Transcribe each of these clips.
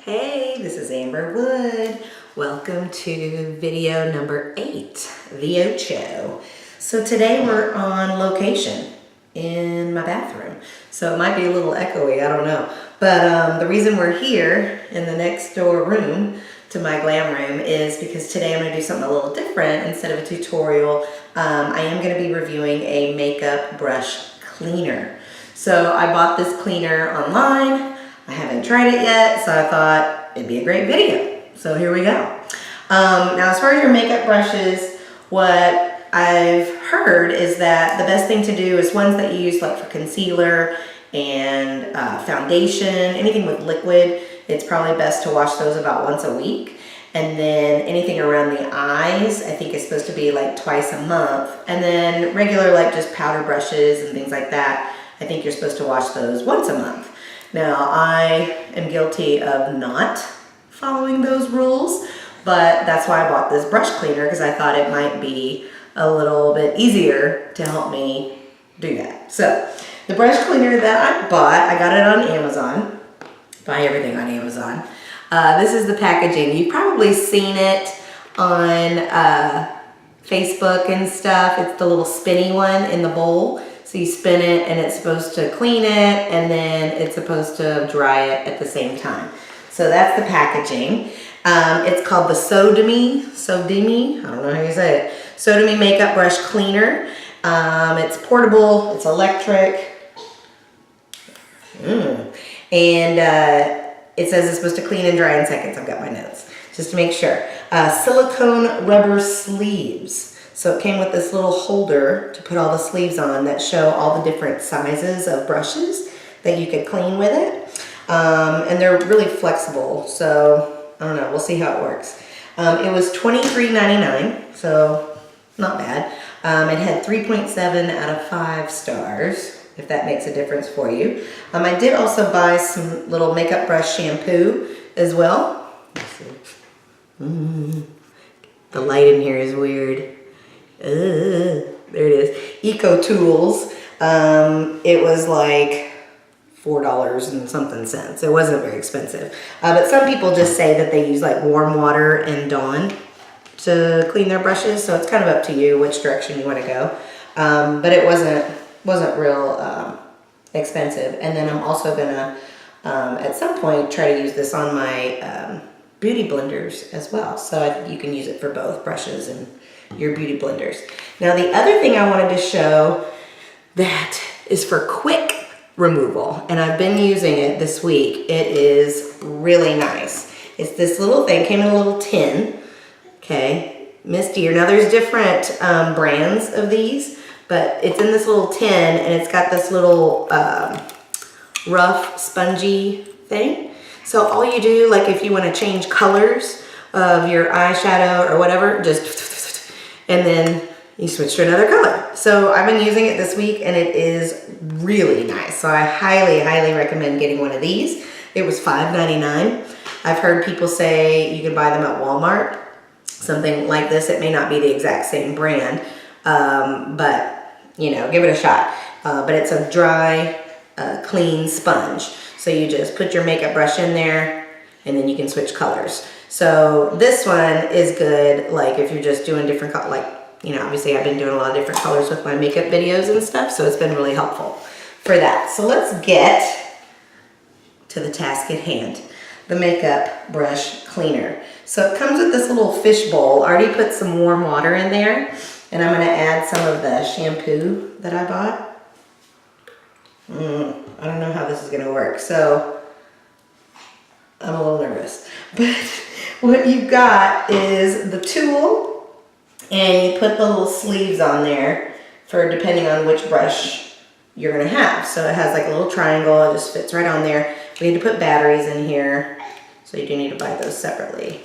Hey, this is Amber Wood. Welcome to video number 8, the Ocho. So today we're on location in my bathroom. So it might be a little echoey, I don't know. But the reason we're here in the next door room to my glam room is because today I'm going to do something a little different. Instead of a tutorial, I am going to be reviewing a makeup brush cleaner. So I bought this cleaner online. I haven't tried it yet, so I thought it'd be a great video. So here we go. Now as far as your makeup brushes, what I've heard is that the best thing to do is ones that you use like for concealer and foundation, anything with liquid, it's probably best to wash those about once a week. And then anything around the eyes, I think is supposed to be like twice a month. And then regular like just powder brushes and things like that, I think you're supposed to wash those once a month. Now, I am guilty of not following those rules, but that's why I bought this brush cleaner, because I thought it might be a little bit easier to help me do that. So, the brush cleaner that I bought, I got it on Amazon. Buy everything on Amazon. This is the packaging. You've probably seen it on Facebook and stuff. It's the little spinny one in the bowl. So you spin it and it's supposed to clean it and then it's supposed to dry it at the same time. So that's the packaging. It's called the Sodemi, I don't know how you say it, Sodemi Makeup Brush Cleaner. It's portable, it's electric. And it says it's supposed to clean and dry in seconds. I've got my notes, just to make sure. Silicone rubber sleeves. So it came with this little holder to put all the sleeves on that show all the different sizes of brushes that you could clean with it. And they're really flexible, so I don't know, we'll see how it works. It was $23.99, so not bad. It had 3.7 out of 5 stars, if that makes a difference for you. I did also buy some little makeup brush shampoo as well. Let's see. The light in here is weird. There it is. Eco Tools. It was like $4 and something cents. It wasn't very expensive. But some people just say that they use like warm water and Dawn to clean their brushes. So it's kind of up to you which direction you want to go. But it wasn't real expensive. And then I'm also gonna at some point try to use this on my beauty blenders as well. So you can use it for both brushes and your beauty blenders. Now the other thing I wanted to show that is for quick removal, and I've been using it this week. It is really nice. It's this little thing, came in a little tin, okay, mistier. Now there's different brands of these, but it's in this little tin and it's got this little rough spongy thing. So all you do, like if you want to change colors of your eyeshadow or whatever, just and then you switch to another color. So I've been using it this week and it is really nice. So I highly, highly recommend getting one of these. It was $5.99. I've heard people say you can buy them at Walmart. Something like this. It may not be the exact same brand, but you know, give it a shot. But it's a dry, clean sponge. So you just put your makeup brush in there and then you can switch colors. So this one is good, like if you're just doing different colors, like, you know, obviously I've been doing a lot of different colors with my makeup videos and stuff, so it's been really helpful for that. So let's get to the task at hand, the makeup brush cleaner. So it comes with this little fish bowl. I already put some warm water in there, and I'm gonna add some of the shampoo that I bought. I don't know how this is gonna work, so I'm a little nervous. But what you've got is the tool, and you put the little sleeves on there for depending on which brush you're gonna have. So it has like a little triangle, it just fits right on there. We need to put batteries in here, so you do need to buy those separately.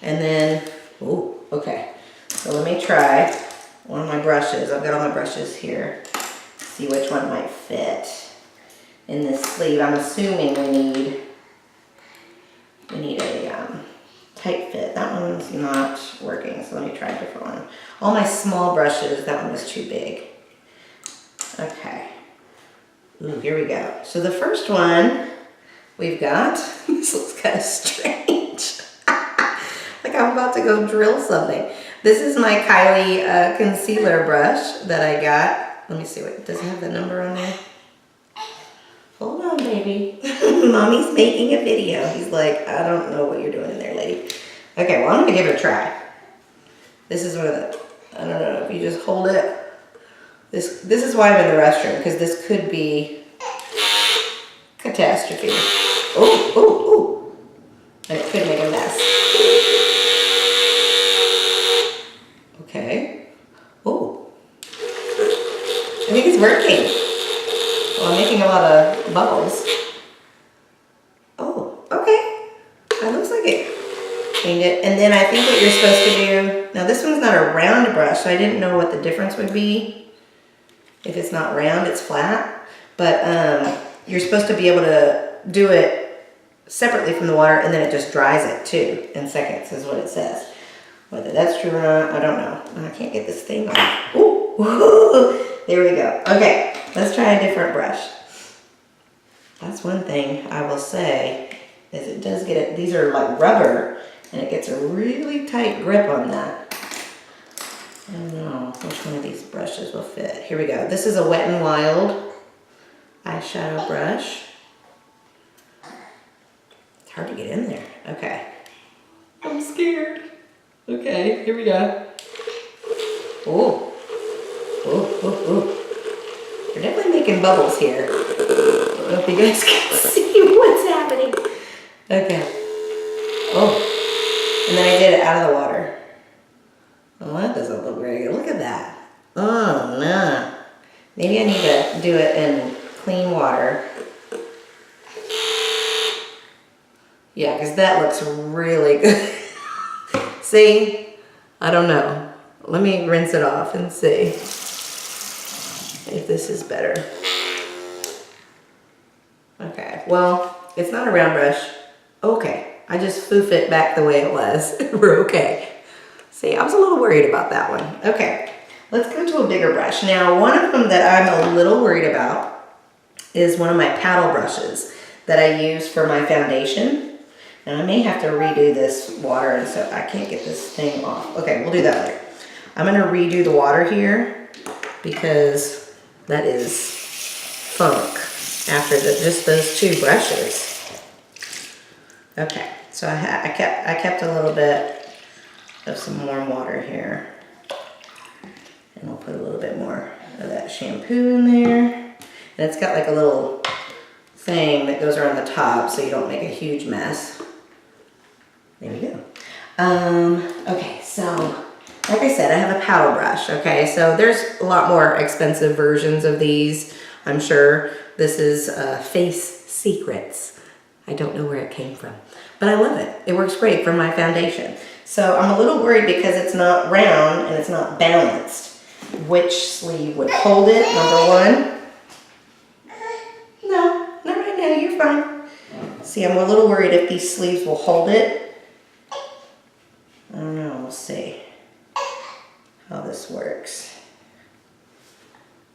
And then, ooh, okay. So let me try one of my brushes. I've got all my brushes here. See which one might fit in this sleeve. I'm assuming we need a tight fit. That one's not working, so let me try a different one. All my small brushes, that one was too big. Okay. Ooh, here we go. So the first one we've got, this looks kind of strange. Like I'm about to go drill something. This is my Kylie concealer brush that I got. Let me see, what does it have the number on there? Hold on, baby. Mommy's making a video. He's like, I don't know what you're doing in there, lady. Okay, well, I'm gonna give it a try. This is one of the, I don't know, if you just hold it. This is why I'm in the restroom, because this could be catastrophe. Oh, oh, oh. And it could make a mess. Okay. Oh. I think it's working. Well, I'm making a lot of bubbles. Oh, okay. That looks like it cleaned it. And then I think what you're supposed to do, now this one's not a round brush, so I didn't know what the difference would be. If it's not round, it's flat. But you're supposed to be able to do it separately from the water, and then it just dries it too in seconds is what it says. Whether that's true or not, I don't know. I can't get this thing off. Ooh, there we go. Okay, let's try a different brush. That's one thing I will say is it does get it. These are like rubber, and it gets a really tight grip on that. I don't know which one of these brushes will fit. Here we go. This is a Wet n Wild eyeshadow brush. It's hard to get in there. Okay. I'm scared. Okay, here we go. Oh. Oh, oh, oh. We're definitely making bubbles here. I don't know if you guys can see what's happening. Okay. Oh. And then I did it out of the water. Well, that doesn't look very good. Look at that. Oh, no. Maybe I need to do it in clean water. Yeah, because that looks really good. See? I don't know. Let me rinse it off and see if this is better. Okay, well, it's not a round brush. Okay, I just foof it back the way it was. We're okay. See, I was a little worried about that one. Okay, let's go to a bigger brush. Now, one of them that I'm a little worried about is one of my paddle brushes that I use for my foundation. And I may have to redo this water, and so I can't get this thing off. Okay, we'll do that later. I'm gonna redo the water here because that is funk after just those two brushes. Okay, so I kept a little bit of some warm water here, and we'll put a little bit more of that shampoo in there. And it's got like a little thing that goes around the top so you don't make a huge mess. There we go. Okay, so like I said, I have a paddle brush. Okay, so there's a lot more expensive versions of these, I'm sure. This is Face Secrets. I don't know where it came from, but I love it. It works great for my foundation. So I'm a little worried because it's not round and it's not balanced. Which sleeve would hold it, number one? No, not right now, you're fine. See, I'm a little worried if these sleeves will hold it. I don't know, we'll see how this works.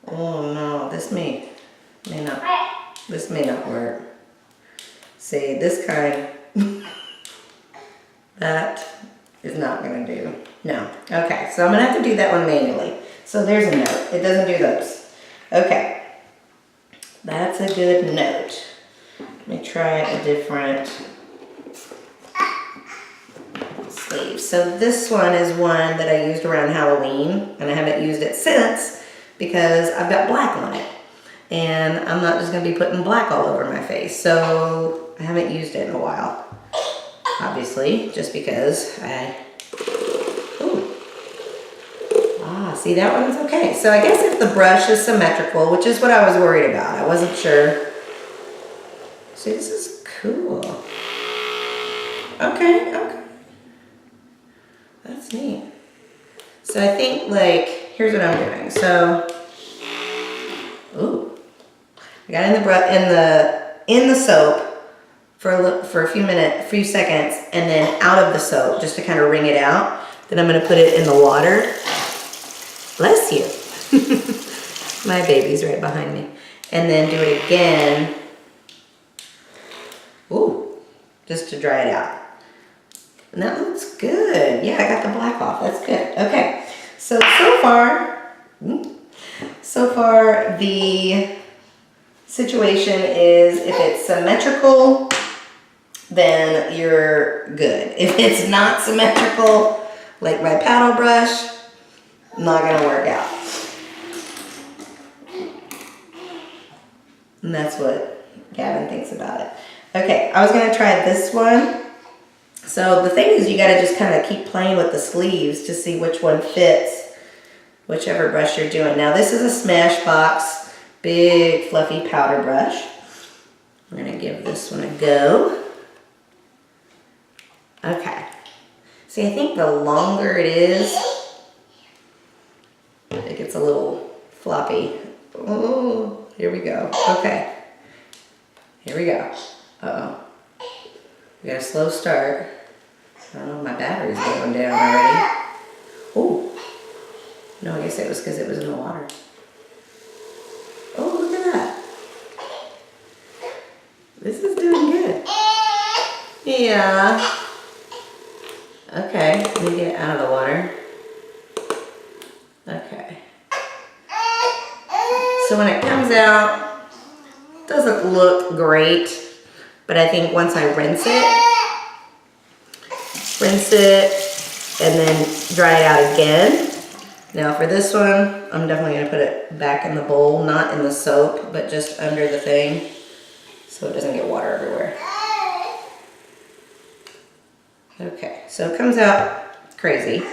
Oh no, this may not work. See, this kind, that is not gonna do. No, okay, so I'm gonna have to do that one manually. So there's a note, it doesn't do those. Okay, that's a good note. Let me try a different sleeve. So this one is one that I used around Halloween, and I haven't used it since because I've got black on it. And I'm not just gonna be putting black all over my face. So I haven't used it in a while. Obviously, just because see, that one's okay. So I guess if the brush is symmetrical, which is what I was worried about, I wasn't sure. See, this is cool. Okay. That's neat. So I think, like, here's what I'm doing. So, ooh, I got in the soap for a few seconds, and then out of the soap just to kind of wring it out. Then I'm gonna put it in the water. Bless you. My baby's right behind me. And then do it again. Ooh, just to dry it out. And that looks good. Yeah, I got the black off. That's good. Okay. So far the situation is if it's symmetrical, then you're good. If it's not symmetrical, like my paddle brush, not gonna work out. And that's what Gavin thinks about it. Okay, I was gonna try this one. So the thing is, you gotta just kind of keep playing with the sleeves to see which one fits, whichever brush you're doing. Now this is a Smashbox, big fluffy powder brush. I'm gonna give this one a go. Okay. See, I think the longer it is, it gets a little floppy. Oh, here we go. Okay. Here we go. Uh-oh. We got a slow start. I don't know if my battery's going down already. Oh. No, I guess it was because it was in the water. Oh, look at that. This is doing good. Yeah. Okay, let me get it out of the water. Okay. So when it comes out, it doesn't look great, but I think once I rinse it, and then dry it out again. Now for this one, I'm definitely gonna put it back in the bowl, not in the soap, but just under the thing, so it doesn't get water everywhere. Okay, so it comes out crazy,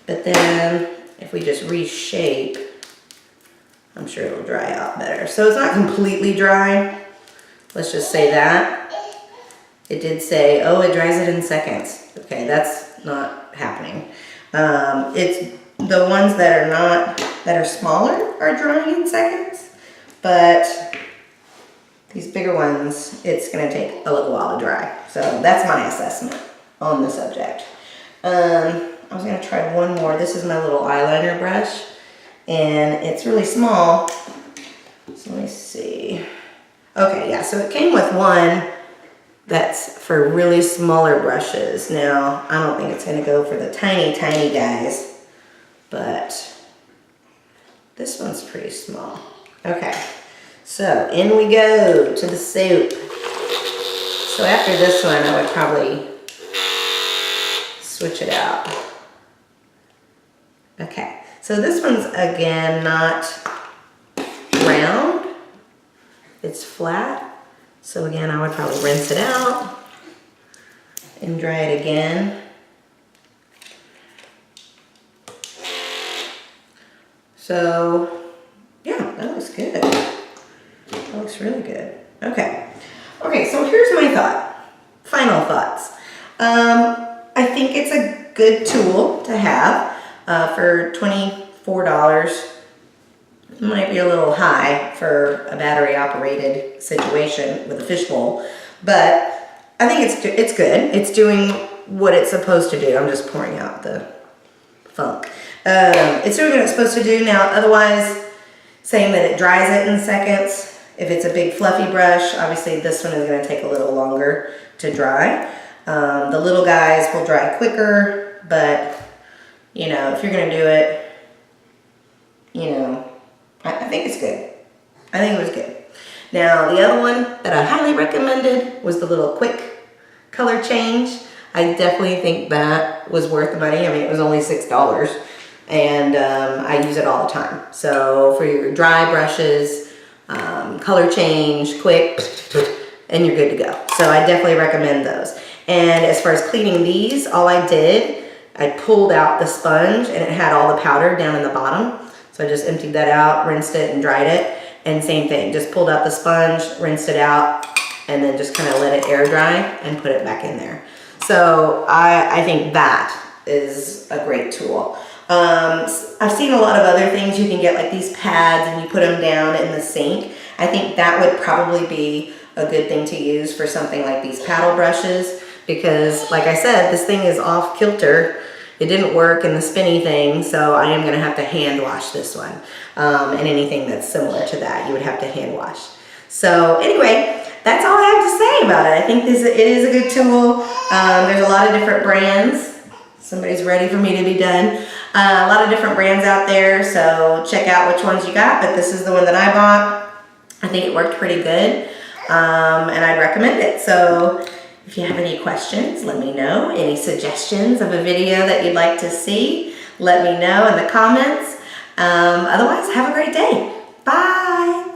but then if we just reshape, I'm sure it'll dry out better. So it's not completely dry, let's just say that. It did say, oh, it dries it in seconds. Okay, that's not happening. It's the ones that are smaller are drying in seconds, but these bigger ones, it's gonna take a little while to dry. So that's my assessment on the subject. I was gonna try one more. This is my little eyeliner brush, and it's really small. So let me see. Okay, yeah, so it came with one that's for really smaller brushes. Now, I don't think it's gonna go for the tiny, tiny guys, but this one's pretty small. Okay, so in we go to the soap. So after this one, I would probably switch it out. Okay, so this one's again not round, it's flat. So again, I would probably rinse it out and dry it again. So yeah, that looks good. That looks really good. Okay. Okay, so here's my final thoughts. I think it's a good tool to have for $24. It might be a little high for a battery operated situation with a fishbowl, but I think it's good. It's doing what it's supposed to do. I'm just pouring out the funk. It's doing what it's supposed to do. Now, otherwise, saying that it dries it in seconds, if it's a big fluffy brush, obviously this one is going to take a little longer to dry. The little guys will dry quicker, but you know, if you're going to do it, you know, I think it's good. I think it was good. Now, the other one that I highly recommended was the little quick color change. I definitely think that was worth the money. I mean, it was only $6, and I use it all the time. So for your dry brushes, color change, quick, and you're good to go. So I definitely recommend those. And as far as cleaning these, all I did, I pulled out the sponge and it had all the powder down in the bottom. So I just emptied that out, rinsed it, and dried it. And same thing, just pulled out the sponge, rinsed it out, and then just kind of let it air dry and put it back in there. So I think that is a great tool. I've seen a lot of other things. You can get like these pads and you put them down in the sink. I think that would probably be a good thing to use for something like these paddle brushes, because like I said, this thing is off kilter. It didn't work in the spinny thing, so I am gonna have to hand wash this one. And anything that's similar to that, you would have to hand wash. So anyway, that's all I have to say about it. I think it is a good tool. There's a lot of different brands. Somebody's ready for me to be done. A lot of different brands out there, so check out which ones you got, but this is the one that I bought. I think it worked pretty good, and I'd recommend it. So if you have any questions, let me know. Any suggestions of a video that you'd like to see, let me know in the comments. Otherwise, have a great day. Bye.